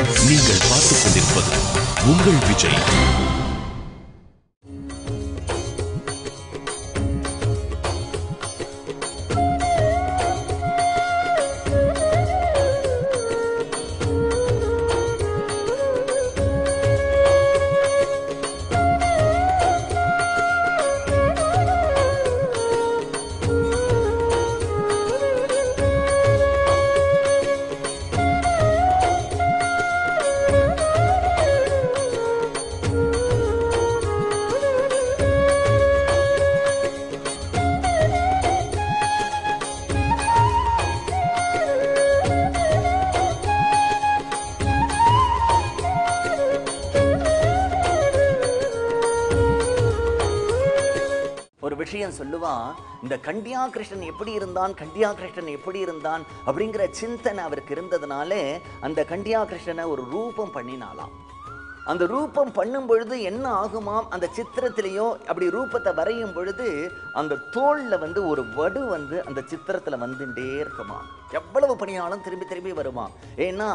நீங்கள் பார்த்துக் கொண்டிருப்பது உங்கள் விஜய். விஷயம் சொல்லுவான், இந்த கண்டியா கிருஷ்ணன் எப்படி இருந்தான், கண்டியா கிருஷ்ணன் எப்படி இருந்தான் அப்படிங்கிற சிந்தனை அவருக்கு இருந்ததுனாலே அந்த கண்டியா கிருஷ்ணனை ஒரு ரூபம் பண்ணினாலாம். அந்த ரூபம் பண்ணும் பொழுது என்ன ஆகுமாம், அந்த சித்திரத்திலேயோ அப்படி ரூபத்தை வரையும் பொழுது அந்த தோல்ல ஒரு வடு அந்த சித்திரத்துல வந்துட்டே இருக்குமா. எவ்வளவு பணியாலும் திரும்பி திரும்பி வருமா. ஏன்னா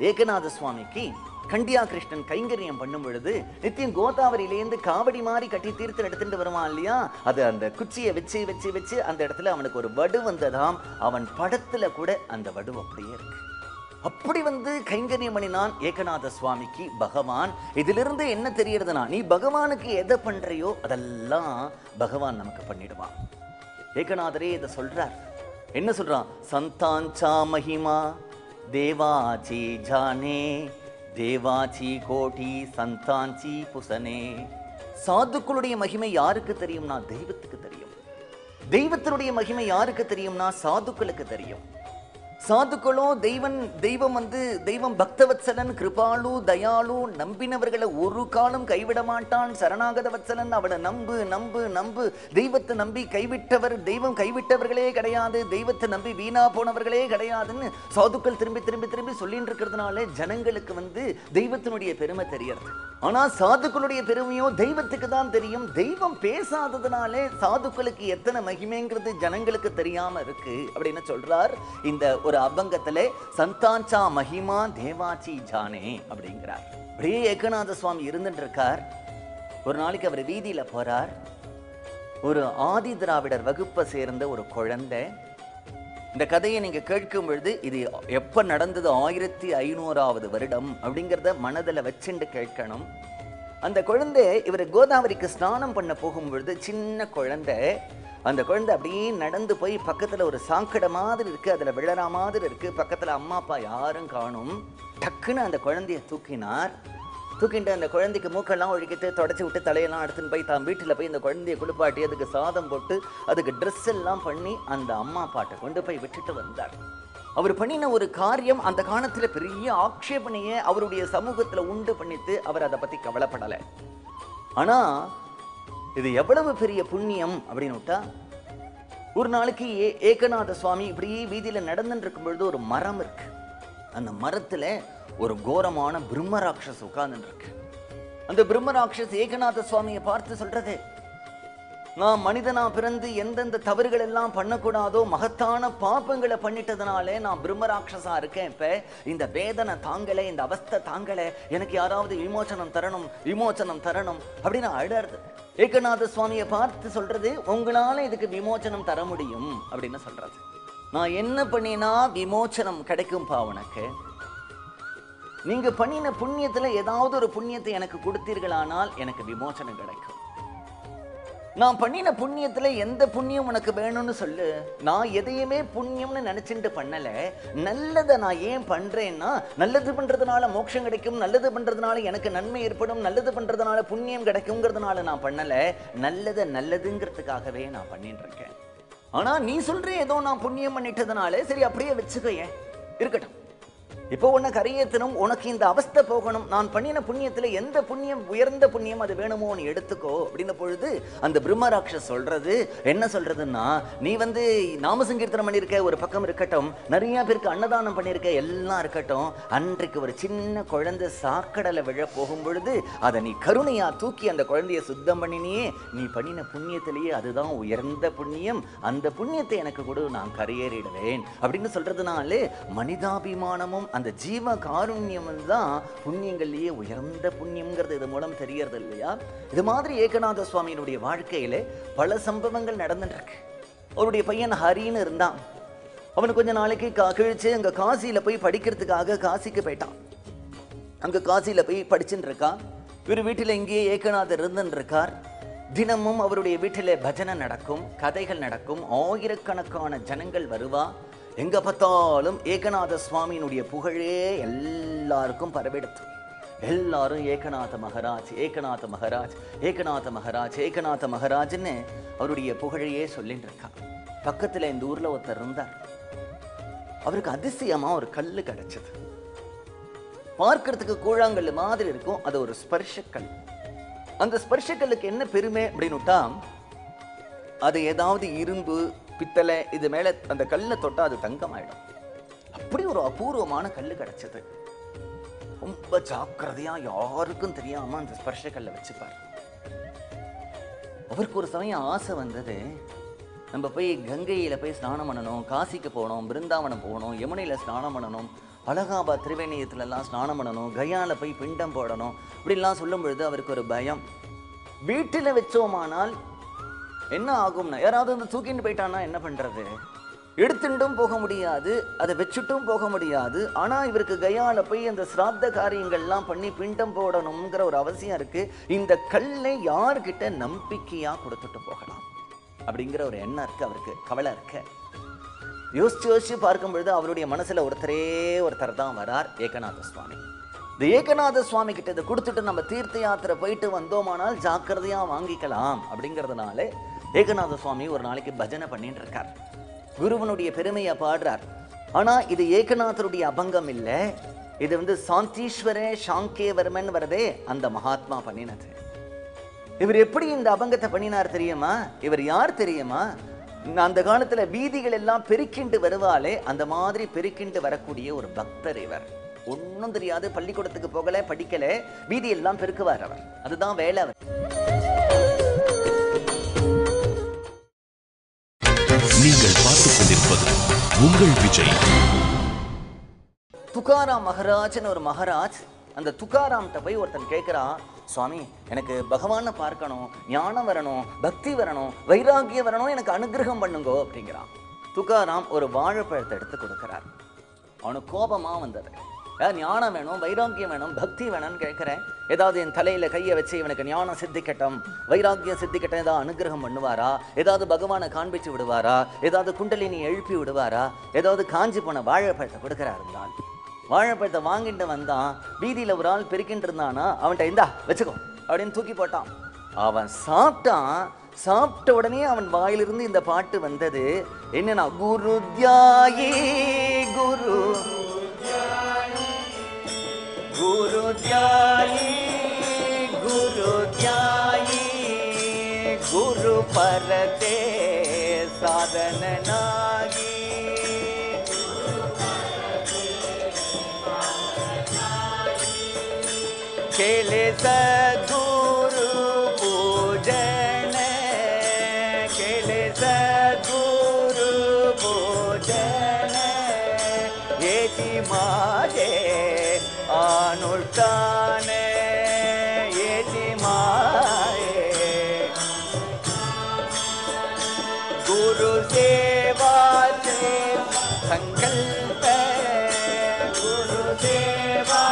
ஏகநாத சுவாமிக்கு கண்டியா கிருஷ்ணன் கைங்கரியம் பண்ணும் பொழுது நித்தியம் கோதாவரியிலேருந்து காவடி மாதிரி கட்டி தீர்த்தம் எடுத்துட்டு வருவான் இல்லையா, அது அந்த குச்சியை வச்சு வச்சு வச்சு அந்த இடத்துல அவனுக்கு ஒரு வடு வந்ததாம். அவன் படத்துல கூட அந்த வடு அப்படியே இருக்கு. அப்படி கைங்கரியம் பண்ணினான் ஏகநாத சுவாமிக்கு பகவான். இதிலிருந்து என்ன தெரியறதுனா, நீ பகவானுக்கு எதை பண்றையோ அதெல்லாம் பகவான் நமக்கு பண்ணிடுவான். ஏகநாதரே இதை சொல்றார். என்ன சொல்றான், சந்தாஞ்சா மகிமா தேவாச்சி ஜானே தேவாச்சி கோட்டி சந்தாஞ்சி புசனே. சாதுக்களுடைய மகிமை யாருக்கு தெரியும்னா தெய்வத்துக்கு தெரியும். தெய்வத்தினுடைய மகிமை யாருக்கு தெரியும்னா சாதுக்களுக்கு தெரியும். சாதுக்களும் தெய்வம் பக்தவத்சலன், கிருபாலு, தயாலு, நம்பினவர்களை ஒரு காலம் கைவிட மாட்டான். சரணாகத வத்சலன், அவனை நம்பு நம்பு நம்பு. தெய்வத்தை நம்பி கைவிட்டவர், தெய்வம் கைவிட்டவர்களே கிடையாது, தெய்வத்தை நம்பி வீணா போனவர்களே கிடையாதுன்னு சாதுக்கள் திரும்பி திரும்பி திரும்பி சொல்லிட்டு இருக்கிறதுனால ஜனங்களுக்கு தெய்வத்தினுடைய பெருமை தெரியறது. ஆனா சாதுக்களுடைய பெருமையோ தெய்வத்துக்கு தான் தெரியும். தெய்வம் பேசாததுனாலே சாதுக்களுக்கு எத்தனை மகிமைங்கிறது ஜனங்களுக்கு தெரியாம இருக்கு அப்படின்னு சொல்றார் இந்த ஒரு அபங்கத்திலே. சந்தாஞ்சா மகிமா தேவாச்சி ஜானே அப்படிங்கிறார். அப்படியே ஏகநாத சுவாமி இருந்துட்டு இருக்கார். ஒரு நாளைக்கு அவர் வீதியில போறார். ஒரு ஆதி திராவிடர் வகுப்பை சேர்ந்த ஒரு குழந்தை. இந்த கதையை நீங்க கேட்கும் பொழுது இது எப்ப நடந்தது, 1500வது வருடம் அப்படிங்கிறத மனதில் வச்சுட்டு கேட்கணும். அந்த குழந்தை இவர் கோதாவரிக்கு ஸ்நானம் பண்ண போகும் பொழுது சின்ன குழந்தை, அந்த குழந்தை அப்படியே நடந்து போய் பக்கத்துல ஒரு சாக்கடை மாதிரி இருக்கு, அதுல விழற மாதிரி இருக்கு. பக்கத்துல அம்மா அப்பா யாரும் காணும். டக்குன்னு அந்த குழந்தைய தூக்கிட்டு அந்த குழந்தைக்கு மூக்கெல்லாம் ஒழிக்கிட்டு தொடச்சி விட்டு தலையெல்லாம் எடுத்துன்னு போய் தான் வீட்டில் போய் இந்த குழந்தைய குளிப்பாட்டி அதுக்கு சாதம் போட்டு அதுக்கு ட்ரெஸ் எல்லாம் பண்ணி அந்த அம்மா அப்பாட்டை கொண்டு போய் விட்டுட்டு வந்தார். அவர் பண்ணின ஒரு காரியம் அந்த காலத்துல பெரிய ஆக்ஷேபனையை அவருடைய சமூகத்துல உண்டு பண்ணிட்டு அவர் அதை பத்தி கவலைப்படலை. ஆனா இது எவ்வளவு பெரிய புண்ணியம் அப்படின்னு விட்டா, ஒரு நாளைக்கு ஏகநாத சுவாமி இப்படியே வீதியில நடந்துட்டு இருக்கும் பொழுது ஒரு மரம் இருக்கு. அந்த மரத்துல ஒரு கோரமான பிரம்மராட்சஸ் உட்கார்ந்து இருக்கு. அந்த பிரம்மராட்சஸ் ஏகநாத சுவாமியை பார்த்து சொல்றது, நான் மனிதனா பிறந்து எந்தெந்த தவறுகள் எல்லாம் பண்ணக்கூடாதோ மகத்தான பாப்பங்களை பண்ணிட்டதுனாலே நான் பிரம்மராட்சசா இருக்கேன். இப்ப இந்த வேதனை தாங்கலை, இந்த அவஸ்தை தாங்கலை, எனக்கு யாராவது விமோச்சனம் தரணும் அப்படின்னு அழறது. ஏகநாத சுவாமியை பார்த்து சொல்றது, உங்களால இதுக்கு விமோச்சனம் தர முடியும் அப்படின்னு சொல்றது. நான் என்ன பண்ணினா விமோச்சனம் கிடைக்கும்பா உனக்கு? நீங்க பண்ணின புண்ணியத்துல ஏதாவது ஒரு புண்ணியத்தை எனக்கு கொடுத்தீர்களானால் எனக்கு விமோச்சனம் கிடைக்கும். நான் பண்ணின புண்ணியத்துல எந்த புண்ணியம் உனக்கு வேணும்னு சொல்லு. நான் எதையுமே புண்ணியம்னு நினைச்சுட்டு பண்ணல. நல்லதை நான் ஏன் பண்றேன்னா, நல்லது பண்றதுனால மோட்சம் கிடைக்கும், நல்லது பண்றதுனால எனக்கு நன்மை ஏற்படும், நல்லது பண்றதுனால புண்ணியம் கிடைக்குங்கிறதுனால நான் பண்ணல. நல்லதுங்கிறதுக்காகவே நான் பண்ணிட்டு இருக்கேன். ஆனா நீ சொல்ற ஏதோ நான் புண்ணியம் பண்ணிட்டதுனால சரி அப்படியே வச்சுக்கோ, ஏன் இருக்கட்டும். இப்போ உன்னை கரையேற்றணும், உனக்கு இந்த அவஸ்தை போகணும். நான் பண்ணின புண்ணியத்துல எந்த புண்ணியம் உயர்ந்த புண்ணியம் அது வேணுமோ நீ எடுத்துக்கோ அப்படின்ன பொழுது அந்த பிரம்மராட்சஸ் சொல்றது என்ன சொல்றதுன்னா, நீ நாம சங்கீர்த்தனம் பண்ணியிருக்க ஒரு பக்கம் இருக்கட்டும், நிறைய பேருக்கு அன்னதானம் பண்ணியிருக்க எல்லாம் இருக்கட்டும், அன்றைக்கு ஒரு சின்ன குழந்தை சாக்கடலை விழ போகும் பொழுது அதை நீ கருணையா தூக்கி அந்த குழந்தைய சுத்தம் பண்ணினியே, நீ பண்ணின புண்ணியத்திலேயே அதுதான் உயர்ந்த புண்ணியம், அந்த புண்ணியத்தை எனக்கு கொடு, நான் கரையேறிடுவேன் அப்படின்னு சொல்றதுனாலே மனிதாபிமானமும் அந்த ஜீவ காருண்யம் தான் புண்ணியங்கள்லயே உயர்ந்த புண்ணியம்ங்கிறது இது மூலம் தெரியறது இல்லையா? இது மாதிரி ஏகநாத சுவாமியினுடைய வாழ்க்கையில பல சம்பவங்கள் நடந்துட்டு இருக்கு. அவருடைய பையன் ஹரின்னு இருந்தான். அவனுக்கு கொஞ்ச நாளைக்கு கழிச்சு அங்க காசியில போய் படிக்கிறதுக்காக காசிக்கு போயிட்டான். அங்க காசியில போய் படிச்சுட்டு இருக்கான். இவர் வீட்டில் இங்கேயே ஏகநாதர் இருந்துன்னு இருக்கார். தினமும் அவருடைய வீட்டில் பஜனை நடக்கும், கதைகள் நடக்கும், ஆயிரக்கணக்கான ஜனங்கள் வருவா. எங்க பார்த்தாலும் ஏகநாத சுவாமியினுடைய புகழே எல்லாருக்கும் பரவெடுத்து. எல்லாரும் ஏகநாத மகாராஜ், ஏகநாத மகாராஜ், ஏகநாத மகாராஜ், ஏகநாத மகாராஜ்னு அவருடைய புகழையே சொல்லிட்டு இருக்கான். பக்கத்துல இந்த ஊர்ல ஒருத்தர் இருந்தார். அவருக்கு அதிசயமா ஒரு கல்லு கிடைச்சது. பார்க்கறதுக்கு கூழாங்கல் மாதிரி இருக்கும். அது ஒரு ஸ்பர்ஷக்கல். அந்த ஸ்பர்ஷக்கல்லுக்கு என்ன பெருமை அப்படின்னுட்டா, அது ஏதாவது இரும்பு, பித்தளை இது மேல அந்த கல்லை தொட்டா அது தங்கமாயிடும். அப்படி ஒரு அபூர்வமான கல்லு கிடைச்சது. ரொம்ப ஜாக்கிரதையா யாருக்கும் தெரியாம அந்த ஸ்பர்ஷக்கல்லை வச்சுப்பார். அவருக்கு ஒரு சமயம் ஆசை வந்தது, நம்ம போய் கங்கையில போய் ஸ்நானம் பண்ணணும், காசிக்கு போகணும், பிருந்தாவனம் போகணும், யமுனையில ஸ்நானம் பண்ணணும், அலகாபாத் திரிவேணியத்துலலாம் ஸ்நானம் பண்ணணும், கயால போய் பிண்டம் போடணும் இப்படிலாம் சொல்லும் பொழுது அவருக்கு ஒரு பயம். வீட்டில் வச்சோமானால் என்ன ஆகும்னா, யாராவது வந்து தூக்கிட்டு போயிட்டான்னா என்ன பண்றது? எடுத்துட்டும் போக முடியாது, அதை வச்சுட்டும் போக முடியாது. ஆனா இவருக்கு கயால போய் அந்த சிராத்த காரியங்கள்லாம் பண்ணி பிண்டம் போடணுங்கிற ஒரு அவசியம் இருக்கு. இந்த கல்லை யார்கிட்ட நம்பிக்கையா கொடுத்துட்டு போகலாம் அப்படிங்கிற ஒரு எண்ணம் இருக்கு, அவருக்கு கவலை இருக்கு. யோசிச்சு யோசிச்சு பார்க்கும் பொழுது அவருடைய மனசுல ஒருத்தர் தான் வரார், ஏகநாத சுவாமி. இந்த ஏகநாத சுவாமி கிட்ட இதை கொடுத்துட்டு நம்ம தீர்த்த யாத்திரை போயிட்டு வந்தோமானால் ஜாக்கிரதையா வாங்கிக்கலாம் அப்படிங்கிறதுனால ஏகநாத சுவாமி ஒரு நாளைக்கு பஜனை பண்ணிட்டு இருக்கார். குருவனுடைய பெருமையை பாடுறார். ஆனா இது ஏகநாதருடைய அபங்கம் இல்லை, இது சாந்தீஸ்வர சாங்கேவர்மன் வரதே அந்த மகாத்மா பண்ணினது. இவர் எப்படி இந்த அபங்கத்தை பண்ணினார் தெரியுமா? இவர் யார் தெரியுமா? அந்த காலத்துல வீதிகள் எல்லாம் பெருக்கிண்டு வருவாளே, அந்த மாதிரி பெருக்கிண்டு வரக்கூடிய ஒரு பக்தர் இவர். ஒன்னும் தெரியாது, பள்ளிக்கூடத்துக்கு போகல, படிக்கல, வீதி எல்லாம் பெருக்குவார் அவர். அதுதான் வேலை அவர். நீங்கள் பார்த்துக் கொண்டிருப்பது உங்கள் விஜய். துகாராம் மகாராஜ்னு ஒரு மகாராஜ். அந்த துகாராம்கிட்ட போய் ஒருத்தன் கேட்கிறான், சுவாமி எனக்கு பகவானை பார்க்கணும், ஞானம் வரணும், பக்தி வரணும், வைராகியம் வரணும், எனக்கு அனுகிரகம் பண்ணுங்கோ அப்படிங்கிறான். துகாராம் ஒரு வாழைப்பழத்தை எடுத்து கொடுக்கிறார். அவனுக்கு கோபமா வந்தது. ஞானம் வேணும், வைராகியம் வேணும், பக்தி வேணும்னு கேட்கிறேன், ஏதாவது என் தலையில கையை வச்சு இவனுக்கு ஞானம் சித்திக்கட்டும், வைராகியம் சித்திக்கட்டும், ஏதாவது அனுகிரகம் பண்ணுவாரா, ஏதாவது பகவானை காண்பிச்சு விடுவாரா, ஏதாவது குண்டலினி எழுப்பி விடுவாரா, ஏதாவது காஞ்சி போன வாழைப்பழத்தை கொடுக்கிறாரு. வாழைப்பழத்தை வாங்கிட்டு வந்தான். வீதியில ஒரு ஆள் பெருக்கிட்டு இருந்தானா, அவன்கிட்ட இந்தா வச்சுக்கோ அப்படின்னு தூக்கி போட்டான். அவன் சாப்பிட்டான். சாப்பிட்ட உடனே அவன் வாயிலிருந்து இந்த பாட்டு வந்தது. என்னன்னா, குரு தியாயி குரு குரு தியாயி குரு தியாயி குரு பரதே சாதனாகி खेले सद्गुरु पूजन, खेले सद्गुरु पूजन, येति माजे अनुष्ठान, येति माये गुरु सेवा से संकल्प, गुरु सेवा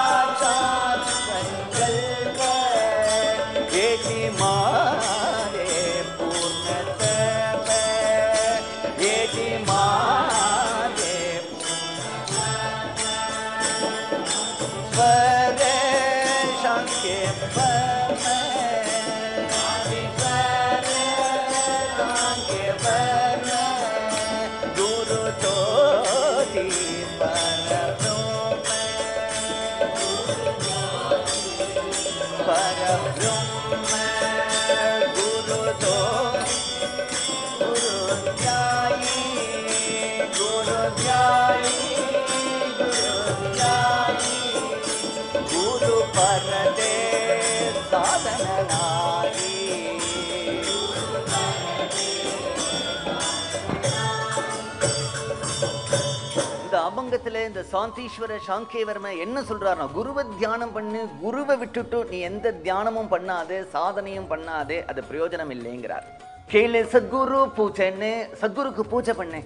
பூலோகத்துல இந்த சாந்தீஸ்வர சாங்கேவர்ம என்ன சொல்றாருன்னா, குருவை தியானம் பண்ணு, குருவை விட்டுட்டு நீ எந்த தியானமும் பண்ணாதே, சாதனையும் பண்ணாதே, அது பிரயோஜனம் இல்லைங்கிறார். கேளு சத்குரு பூஜைன்னு, சத்குருக்கு பூஜை பண்ணு.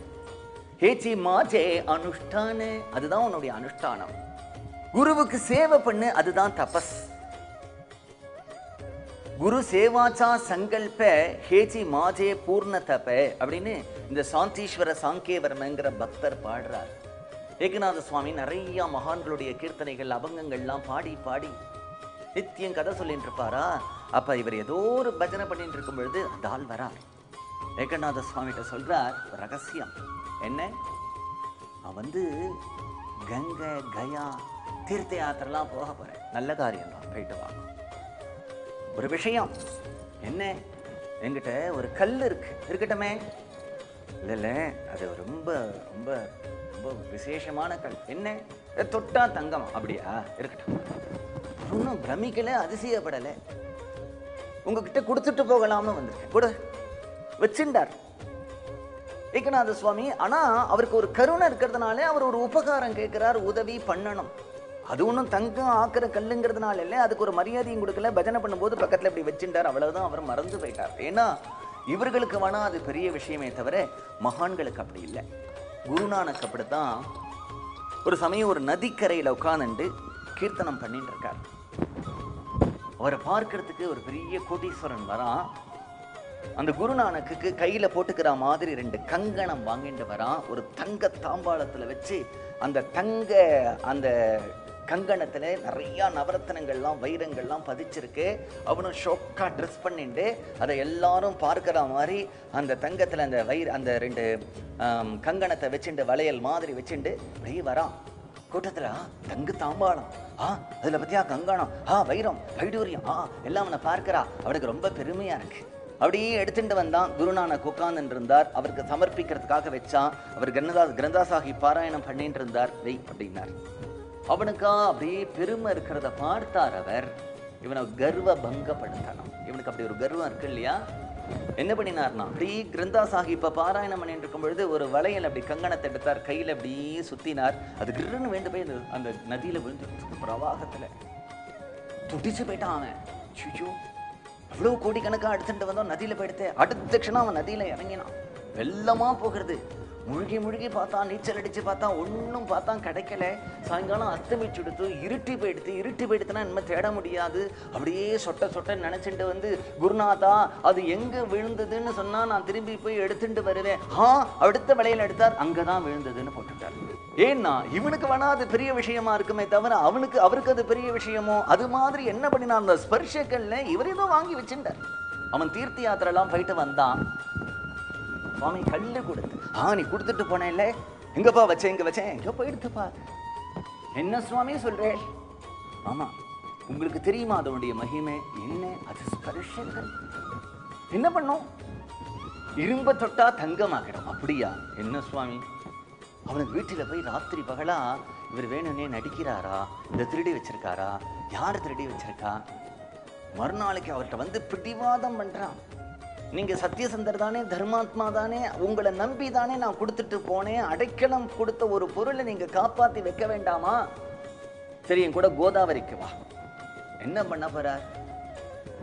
ஹேச்சி மாஜே அனுஷ்டான, அதுதான் உன்னுடைய அனுஷ்டானம். குருவுக்கு சேவை பண்ணு, அதுதான் தபஸ். குரு சேவாச்சா சங்கல்ப ஹேச்சி மாஜே பூர்ண தப அப்படின்னு இந்த சாந்தீஸ்வர சாங்கேவர்மங்கிற பக்தர் பாடுறார். ஏகநாத சுவாமி நிறைய மகான்களுடைய கீர்த்தனைகள் அபங்கங்கள்லாம் பாடி பாடி நித்தியம் கதை சொல்லிட்டு இருப்பாரா. அப்ப இவர் ஏதோ ஒரு பஜனை பண்ணிட்டு இருக்கும் பொழுது அந்த ஆள் வரார். ஏகநாத சுவாமிகிட்ட சொல்றார் ரகசியம் என்ன, நான் கங்கை கயா தீர்த்த யாத்திரெல்லாம் போக போறேன், நல்ல காரியம் தான், போயிட்டு வா. ஒரு விஷயம் என்ன, என்கிட்ட ஒரு கல் இருக்கட்டுமே. இல்ல அது ரொம்ப ரொம்ப ரொம்ப விசேஷமான கல். என்ன, தொட்டா தங்கம், அப்படியா, இருக்கட்டும். ஒன்றும் பிரமிக்கல, அதிசயப்படலை. உங்ககிட்ட கொடுத்துட்டு போகலாம்னு வந்திருக்கேன், கூட வச்சுட்டார் ஏகநாத சுவாமி. ஆனா அவருக்கு ஒரு கருணை இருக்கிறதுனால அவர் ஒரு உபகாரம் கேட்கிறார், உதவி பண்ணணும். அது ஒன்றும் தங்கம் ஆக்கிற கல்லுங்கிறதுனால இல்லை, அதுக்கு ஒரு மரியாதையும் கொடுக்கல. பஜனை பண்ணும்போது பக்கத்தில் இப்படி வச்சுட்டார், அவ்வளவுதான். அவர் மறந்து போயிட்டார். ஏன்னா இவர்களுக்கு வேணா அது பெரிய விஷயமே தவிர மகான்களுக்கு அப்படி இல்லை. குருநானக் அப்படித்தான். ஒரு சமயம் ஒரு நதிக்கரையில் உட்கார்ந்துட்டு கீர்த்தனம் பண்ணிட்டு இருக்கார். அவரை பார்க்கறதுக்கு ஒரு பெரிய கோடீஸ்வரன் வரான். அந்த குருநானக்கு கையில போட்டுக்கிற மாதிரி 2 கங்கணம் வாங்கிட்டு வரான். ஒரு தங்க தாம்பாளத்துல வச்சு அந்த கங்கணத்துல நிறைய நவரத்தனங்கள்லாம் வைரங்கள்லாம் பதிச்சிருக்கு. அவனும் ஷோக்கா ட்ரெஸ் பண்ணிட்டு அதை எல்லாரும் பார்க்கிற மாதிரி அந்த தங்கத்துல அந்த 2 கங்கணத்தை வச்சுட்டு வளையல் மாதிரி வச்சுட்டு வெளியே வரான். கூட்டத்துல தங்கு தாம்பாளம், அதுல பத்தியா கங்கணம், வைரம் வைடூரியம், எல்லாம் அவனை பார்க்கிறா. அவனுக்கு ரொம்ப பெருமையா இருக்கு. அப்படியே எடுத்துட்டு வந்தான். குருநானக் உட்கார்ந்து இருந்தார். அவருக்கு சமர்ப்பிக்கிறதுக்காக வச்சான். அவர் கிரந்தா சாஹிப் பாராயணம் பண்ணிட்டு இருந்தார். வெய் அப்படின்னார். அவனுக்கா அப்படியே பெருமை இருக்கிறத பார்த்தார் அவர். இவனை கர்வ பங்கப்படுத்தணும். இவனுக்கு அப்படி ஒரு கர்வம் இருக்கு இல்லையா. என்ன பண்ணினார்னா, அப்படி கிரந்தா சாஹிப்பை பாராயணம் பண்ணிட்டு இருக்கும் பொழுது ஒரு வளையல் அப்படி கங்கணத்தை எடுத்தார், கையில அப்படியே சுத்தினார். அது கிருன்னு வேண்டு போய் அந்த நதியில விழுந்து பிரவாகத்துல துடிச்சு போயிட்டான் அவன். சுயோ, அவ்வளவு கோடிக்கணக்கா எடுத்துட்டு வந்தோம், நதியில போயிடுத்து. அடுத்த க்ஷணம் அவன் நதியில இறங்கினான். வெள்ளமா போகிறது. முழுகி முழுகி பார்த்தான், நீச்சல் அடிச்சு பார்த்தான், ஒன்றும் பார்த்தான், கிடைக்கல. சாயங்காலம் அஸ்தமிச்சு எடுத்து இருட்டி போயிடுத்துனா இனிமேல் தேட முடியாது. அப்படியே சொட்ட நினைச்சிட்டு குருநாதா அது எங்க விழுந்ததுன்னு சொன்னா நான் திரும்பி போய் எடுத்துட்டு வருவேன். அடுத்த வளையல் எடுத்தார், அங்கதான் விழுந்ததுன்னு போட்டுட்டார். ஏன்னா இவனுக்கு வேணா அது பெரிய விஷயமா இருக்குமே தவிர அவருக்கு அது பெரிய விஷயமோ. அது மாதிரி என்ன பண்ணினா, அந்த ஸ்பர்ஷக்கல்ல இவர் ஏதோ வாங்கி வச்சுட்டார். அவன் தீர்த்த யாத்திரெல்லாம் போயிட்டு வந்தான். சுவாமி கல்லு கொடுத்து, நீ கொடுத்துட்டு போனேன்ல, எங்கப்பா வச்சேன், இங்க வச்சேன், எங்க போயிடுத்துப்பா. என்ன சுவாமி சொல்றேன்? ஆமா, உங்களுக்கு தெரியுமா அதனுடைய மகிமை என்ன? அது ஸ்பர்ஷங்கள். என்ன பண்ணும்? இரும்ப தொட்டா தங்கமாக்கிடும். அப்படியா? என்ன சுவாமி? அவனுக்கு வீட்டில் போய் ராத்திரி பகலா இவர் வேணும்னே நடிக்கிறாரா, இதை திருடி வச்சிருக்காரா, யார் திருடி வச்சிருக்கா? மறுநாளைக்கு அவர்கிட்ட பிடிவாதம் பண்றான். நீங்க சத்தியசந்தர் தானே, தர்மாத்மா தானே, உங்களை நம்பி தானே நான் கொடுத்துட்டு போனேன். அடைக்கலம் கொடுத்த ஒரு பொருளை நீங்க காப்பாத்தி வைக்க வேண்டாமா? சரி, என் கூட கோதாவரிக்கு வா. என்ன பண்ண போறார்?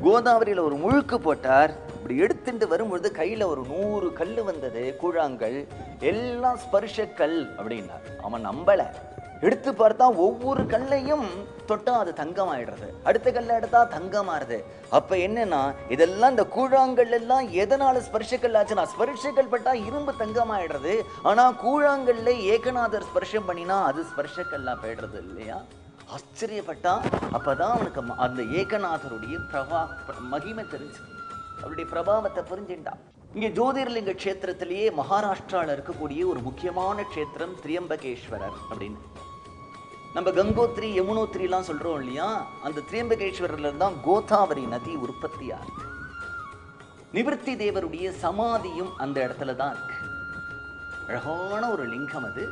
கோதாவரியில ஒரு முழுக்கு போட்டார். இப்படி எடுத்துட்டு வரும்பொழுது கையில ஒரு 100 கல் வந்தது, கூழாங்கல், எல்லாம் ஸ்பர்ஷக்கல் அப்படின்னார். அவன் நம்பல. எடுத்து பார்த்தா ஒவ்வொரு கல்லையும் தொட்டா அது தங்கமாயிடுறது, அடுத்த கல்லை எடுத்தா தங்கமாறுது. அப்ப என்னன்னா, இதெல்லாம் இந்த கூழாங்கல் எல்லாம் எதனால ஸ்பர்ஷக்கல் ஆச்சுன்னா, ஸ்பர்ஷக்கல் பட்டா இரும்பு தங்கமாயிடுறது. ஆனா கூழாங்கல்ல ஏகநாதர் ஸ்பர்ஷம் பண்ணினா அது ஸ்பர்ஷக்கல்லா போயிடுறது இல்லையா? ஆச்சரியப்பட்டா. அப்பதான் அவனுக்கு அந்த ஏகநாதருடைய மகிமை தெரிஞ்சு, அவருடைய பிரபாவத்தை புரிஞ்சுட்டான். இங்கே ஜோதிர்லிங்க க்ஷேத்திரத்திலேயே மகாராஷ்டிரால இருக்கக்கூடிய ஒரு முக்கியமான க்ஷேத்திரம் திரியம்பகேஸ்வரர் அப்படின்னு. நம்ம கங்கோத்ரி யமுனோத்ரி எல்லாம் சொல்றோம் இல்லையா, அந்த திரியம்பகேஸ்வரர்ல தான் கோதாவரி நதி உற்பத்தியா இருக்கு. நிவர்த்தி தேவருடைய சமாதியும் அந்த இடத்துல தான் இருக்கு. அழகான ஒரு லிங்கம் அது.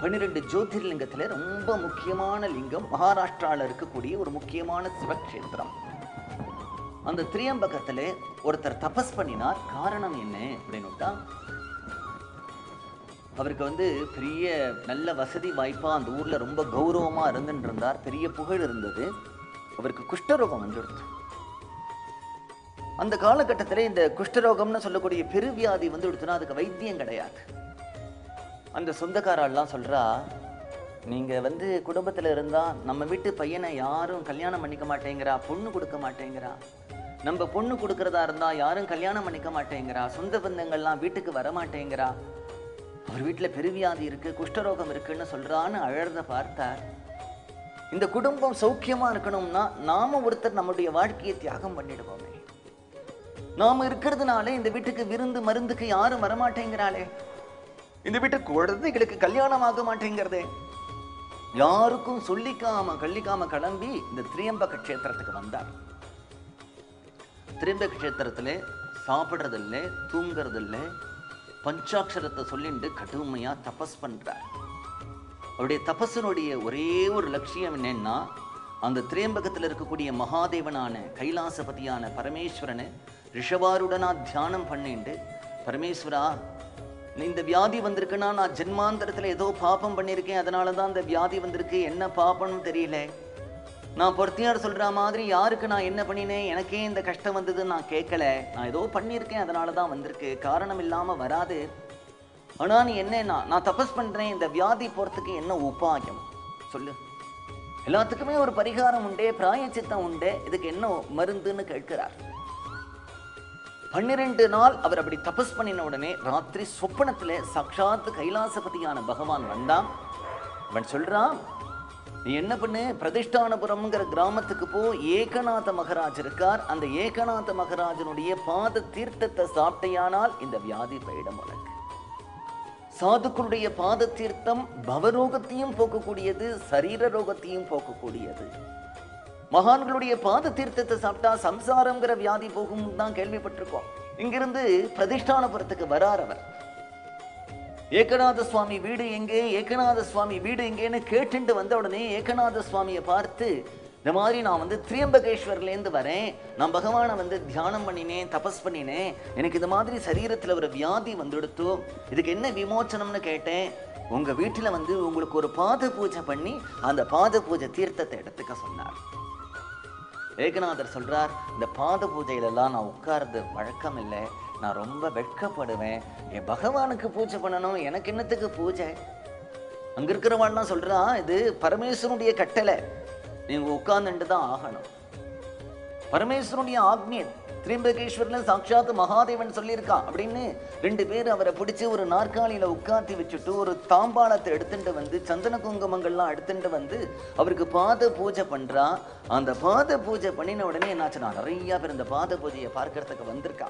12 ஜோதிர்லிங்கத்துல ரொம்ப முக்கியமான லிங்கம். மகாராஷ்டிரால இருக்கக்கூடிய ஒரு முக்கியமான சிவக்ஷேத்திரம். அந்த திரியம்பகத்துல ஒருத்தர் தபஸ் பண்ணினார். காரணம் என்ன அப்படின்னுட்டா, அவருக்கு வந்து பெரிய நல்ல வசதி வாய்ப்பா அந்த ஊர்ல ரொம்ப கௌரவமா இருந்துட்டு இருந்தார். பெரிய புகழ் இருந்தது. அவருக்கு குஷ்டரோகம் வந்துடுது. அந்த காலகட்டத்தில் இந்த குஷ்டரோகம்னு சொல்லக்கூடிய பெருவியாதி வந்து எடுத்துனா அதுக்கு வைத்தியம் கிடையாது. அந்த சொந்தக்காரெல்லாம் சொல்றா, நீங்க வந்து குடும்பத்துல இருந்தா நம்ம வீட்டு பையனை யாரும் கல்யாணம் பண்ணிக்க மாட்டேங்கிறா, பொண்ணு கொடுக்க மாட்டேங்கிறா. நம்ம பொண்ணு கொடுக்கறதா இருந்தா யாரும் கல்யாணம் பண்ணிக்க மாட்டேங்கிறா, சொந்த பந்தங்கள்லாம் வீட்டுக்கு வர மாட்டேங்கிறா. அவர் வீட்டுல பெருவியாதி இருக்கு, குஷ்டரோகம் இருக்குன்னு சொல்றான்னு அழறத பார்த்தார். இந்த குடும்பம் சௌக்கியமா இருக்கணும்னா நாம ஒருத்தர் நம்முடைய வாழ்க்கையை தியாகம் பண்ணிடுவோமே. நாம இருக்கிறதுனால இந்த வீட்டுக்கு விருந்து மருந்துக்கு யாரும் வரமாட்டேங்கிறாளே, இந்த வீட்டுக்கு குழந்தைகளுக்கு கல்யாணம் ஆக மாட்டேங்கிறதே, யாருக்கும் கள்ளிக்காம கிளம்பி இந்த திரியம்பக கஷேத்திரத்துக்கு வந்தார். திரியம்பக கஷேத்திரத்துல சாப்பிடுறதில்ல, தூங்குறதில்ல, பஞ்சாட்சரத்தை சொல்லிட்டு கடுமையா தபஸ் பண்றார். அவருடைய தபஸினுடைய ஒரே ஒரு லட்சியம் என்னன்னா, அந்த திரியம்பகத்தில் இருக்கக்கூடிய மகாதேவனான கைலாசபதியான பரமேஸ்வரனை ரிஷபாருடனா தியானம் பண்ணிட்டு, பரமேஸ்வரா இந்த வியாதி வந்திருக்குன்னா நான் ஜென்மாந்தரத்துல ஏதோ பாபம் பண்ணியிருக்கேன், அதனாலதான் இந்த வியாதி வந்திருக்கு, என்ன பாபம்னு தெரியல. நான் பொறுத்தியார் சொல்ற மாதிரி யாருக்கு நான் என்ன பண்ணினேன், எனக்கே இந்த கஷ்டம் வந்ததுன்னு நான் கேட்கல. நான் ஏதோ பண்ணியிருக்கேன், அதனாலதான் வந்திருக்கு, காரணம் இல்லாம வராது. ஆனா நீ என்னன்னா, நான் தபஸ் பண்றேன், இந்த வியாதி போறதுக்கு என்ன உபாயம் சொல்லு. எல்லாத்துக்குமே ஒரு பரிகாரம் உண்டே, பிராயச்சித்தம் உண்டே, இதுக்கு என்ன மருந்துன்னு கேட்கிறார். 12 நாள் அவர் அப்படி தபஸ் பண்ணின உடனே ராத்திரி சொப்பனத்துல சாட்சாத் கைலாசபதியான பகவான் வந்தான். அவன் சொல்றான், நீ என்ன பண்ணு, பிரதிஷ்டானபுரம்ங்கிற கிராமத்துக்கு போ, ஏகநாத மகராஜ் இருக்கார், அந்த ஏகநாத மகராஜனுடைய பாத தீர்த்தத்தை சாப்பிட்டையானால் இந்த வியாதி போயிடும் உனக்கு. சாதுக்களுடைய பாத தீர்த்தம் பவரோகத்தையும் போக்கக்கூடியது, சரீர ரோகத்தையும் போக்கக்கூடியது. மகான்களுடைய பாத தீர்த்தத்தை சாப்பிட்டா சம்சாரம்ங்கிற வியாதி போகும் தான் கேள்விப்பட்டிருக்கோம். இங்கிருந்து பிரதிஷ்டானபுரத்துக்கு வரார் அவர். ஏகநாத சுவாமி வீடு எங்கே, ஏகநாத சுவாமி வீடு எங்கேன்னு கேட்டுட்டு வந்த உடனே ஏகநாத சுவாமியை பார்த்து, இந்த மாதிரி நான் வந்து திரியம்பகேஸ்வர்லேருந்து வரேன், நான் பகவானை வந்து தியானம் பண்ணினேன், தபஸ் பண்ணினேன், எனக்கு இந்த மாதிரி சரீரத்தில் ஒரு வியாதி வந்துடுத்தோ, இதுக்கு என்ன விமோச்சனம்னு கேட்டேன். உங்க வீட்டில் வந்து உங்களுக்கு ஒரு பாத பூஜை பண்ணி அந்த பாத பூஜை தீர்த்தத்தை எடுத்துக்க சொன்னார். ஏகநாதர் சொல்றார், இந்த பாத பூஜையிலெல்லாம் நான் உட்கார்றது வழக்கம் இல்லை, நான் ரொம்ப வெட்கப்படுவேன், என் பகவானுக்கு பூஜை பண்ணணும், எனக்கு என்னத்துக்கு பூஜை. அங்க இருக்கிறவாள்லாம் சொல்றா, இது பரமேஸ்வரனுடைய கட்டளை, நீங்க உட்கார்ந்துட்டு தான் ஆகணும். பரமேஸ்வரனுடைய ஆக்ஞை. திரியம்பகேஸ்வரில் சாட்சாத் மகாதேவன் சொல்லியிருக்கான் அப்படின்னு 2 பேர் அவரை பிடிச்சி ஒரு நாற்காலியில உட்காத்தி வச்சுட்டு ஒரு தாம்பாளத்தை எடுத்துட்டு வந்து சந்தன குங்குமங்கள்லாம் எடுத்துட்டு வந்து அவருக்கு பாத பூஜை பண்றா. அந்த பாத பூஜை பண்ணின உடனே என்னாச்சுன்னா நிறைய பேர் இந்த பாத பூஜையை பார்க்கறதுக்கு வந்திருக்கா.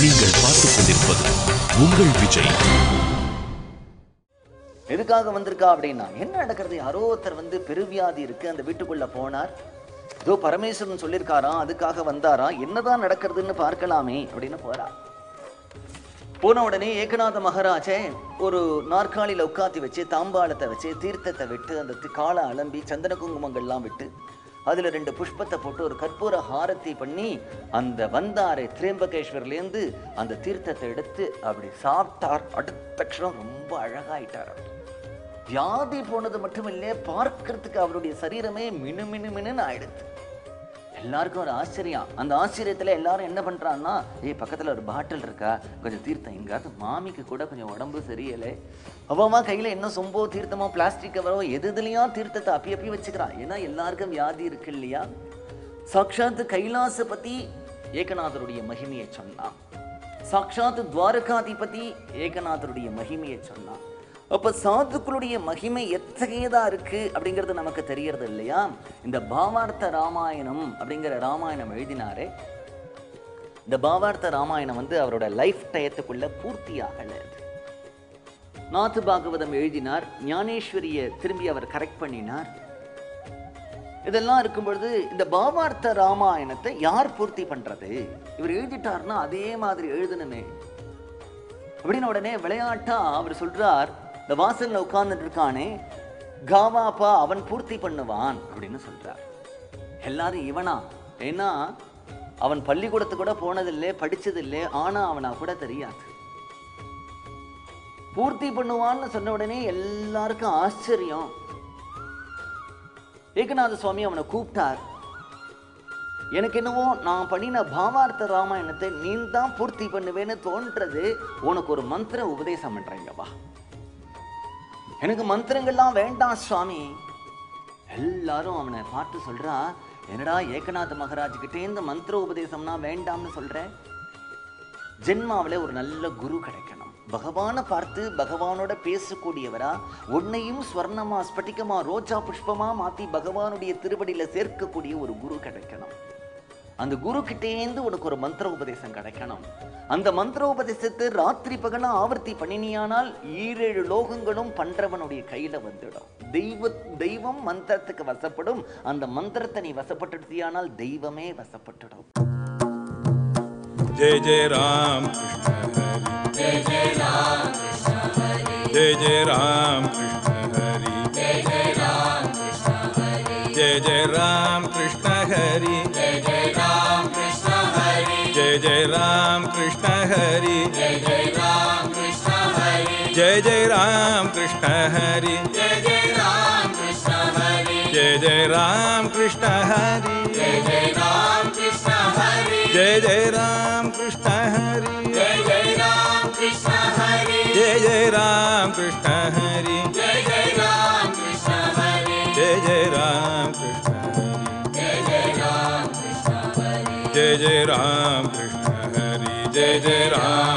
நீங்கள் பார்த்துக் கொண்டிருப்பது உங்கள் விஜய். எதுக்காக வந்திருக்கா அப்படின்னா, என்ன நடக்கிறது, யாரோ ஒருத்தர் வந்து பெருவியாதி இருக்கு, அந்த வீட்டுக்குள்ள போனார், ஏதோ பரமேஸ்வரன் சொல்லியிருக்காராம், அதுக்காக வந்தாரா, என்னதான் நடக்கிறதுன்னு பார்க்கலாமே அப்படின்னு போறா. போன உடனே ஏகநாத மகாராஜே ஒரு நாற்காலியில உட்காத்தி வச்சு தாம்பாளத்தை வச்சு தீர்த்தத்தை விட்டு அந்த காலை அலம்பி சந்தன குங்குமங்கள்லாம் விட்டு அதுல 2 புஷ்பத்தை போட்டு ஒரு கற்பூர ஹாரத்தி பண்ணி அந்த வந்தாரை திரியம்பகேஸ்வர்லேருந்து அந்த தீர்த்தத்தை எடுத்து அப்படி சாப்பிட்டார். அடுத்த க்ஷணம் ரொம்ப அழகாயிட்டார். வியாதி போனது மட்டும் இல்லையே, பார்க்கறதுக்கு அவருடைய சரீரமே மினு மினு மினுன்னு ஆயிடுது. எல்லாருக்கும் ஒரு ஆச்சரியம். அந்த ஆச்சரியத்துல எல்லாரும் என்ன பண்றான்னா, பக்கத்துல ஒரு பாட்டில் இருக்கா, கொஞ்சம் தீர்த்தம் எங்காவது, மாமிக்கு கூட கொஞ்சம் உடம்பு சரியில்லை, அவமா கையில என்ன சொம்போ தீர்த்தமோ பிளாஸ்டிக் கவரோ எதுலையும் தீர்த்தத்தை அப்பி வச்சுக்கிறான். ஏன்னா எல்லாருக்கும் வியாதி இருக்கு இல்லையா. சாட்சாத் கைலாசபதி ஏகநாதருடைய மகிமையை சொன்னான், சாட்சாத் துவாரகாதிபதி ஏகநாதருடைய மகிமையை சொன்னான். அப்ப சாதுக்களுடைய மகிமை எத்தகையதா இருக்கு அப்படிங்கிறது நமக்கு தெரியறது இல்லையா. இந்த பாவார்த்த ராமாயணம் அப்படிங்கிற ராமாயணம் எழுதினாரே, இந்த பாவார்த்த ராமாயணம் வந்து அவரோட லைஃப் டயத்துக்குள்ள பூர்த்தியாகல. நாத்து பாகவதம் எழுதினார், ஞானேஸ்வரிய திரும்பி அவர் கரெக்ட் பண்ணினார். இதெல்லாம் இருக்கும் பொழுது இந்த பாவார்த்த ராமாயணத்தை யார் பூர்த்தி பண்றது, இவர் எழுதிட்டார்னா அதே மாதிரி எழுதணுமே அப்படின்னு உடனே விளையாட்டா அவர் சொல்றார், இந்த வாசல்ல உட்கார்ந்துட்டு இருக்கானே காவாப்பா, அவன் பூர்த்தி பண்ணுவான் அப்படின்னு சொல்றார். எல்லாரும் இவனா, ஏன்னா அவன் பள்ளிக்கூடத்துக்கு கூட போனதில்லை, படிச்சதில்லை, ஆனா அவனா கூட தெரியாது. பூர்த்தி பண்ணுவான்னு சொன்ன உடனே எல்லாருக்கும் ஆச்சரியம். ஏகநாத சுவாமி அவனை கூப்பிட்டார். எனக்கு என்னவோ நான் பண்ணின பாவார்த்த ராமாயணத்தை நீ தான் பூர்த்தி பண்ணுவேன்னு தோன்றது. உனக்கு ஒரு மந்திர உபதேசம் பண்றேங்க வா. எனக்கு மந்திரங்கள்லாம் வேண்டாம் சுவாமி. எல்லாரும் அவனை பார்த்து சொல்றா, என்னடா ஏகநாத மகாராஜ் கிட்டே இந்த மந்திர உபதேசம்னா வேண்டாம்னு சொல்ற? ஜென்மாவில ஒரு நல்ல குரு கிடைக்கணும். பகவானை பார்த்து பகவானோட பேசக்கூடியவரா, உன்னையும் ஸ்வர்ணமா ஸ்பட்டிகமா ரோஜா புஷ்பமா மாத்தி பகவானுடைய திருவடியில சேர்க்கக்கூடிய ஒரு குரு கிடைக்கணும். அந்த குரு கிட்டேந்து உனக்கு ஒரு மந்திர உபதேசம் கிடைக்கணும். அந்த மந்திர உபதேசத்தை ராத்திரி பகலா ஆவர்த்தி பண்ணினியானால் 7 லோகங்களும் பண்றவனுடைய கையில வந்துடும். தெய்வம் மந்திரத்துக்கு வசப்படும். அந்த மந்திரத்தை நீ வசப்பட்டுட்டியானால் தெய்வமே வசப்பட்டுடும். जय जय राम कृष्ण हरि, जय जय राम कृष्ण हरि, जय जय राम कृष्ण हरि, जय जय राम कृष्ण हरि, जय जय राम कृष्ण हरि, जय जय राम कृष्ण हरि, जय जय राम कृष्ण हरि, जय जय राम कृष्ण हरि, जय जय राम कृष्ण हरि, जय जय राम कृष्ण हरि, जय जय राम कृष्ण हरि, जय जय राम कृष्ण हरि, जय जय राम कृष्ण हरि, जय जय राम कृष्ण हरि, जय जय राम कृष्ण हरि, जय जय राम कृष्ण हरि, जय जय राम कृष्ण हरि, जय जय राम कृष्ण हरि, जय जय राम कृष्ण हरि, जय जय राम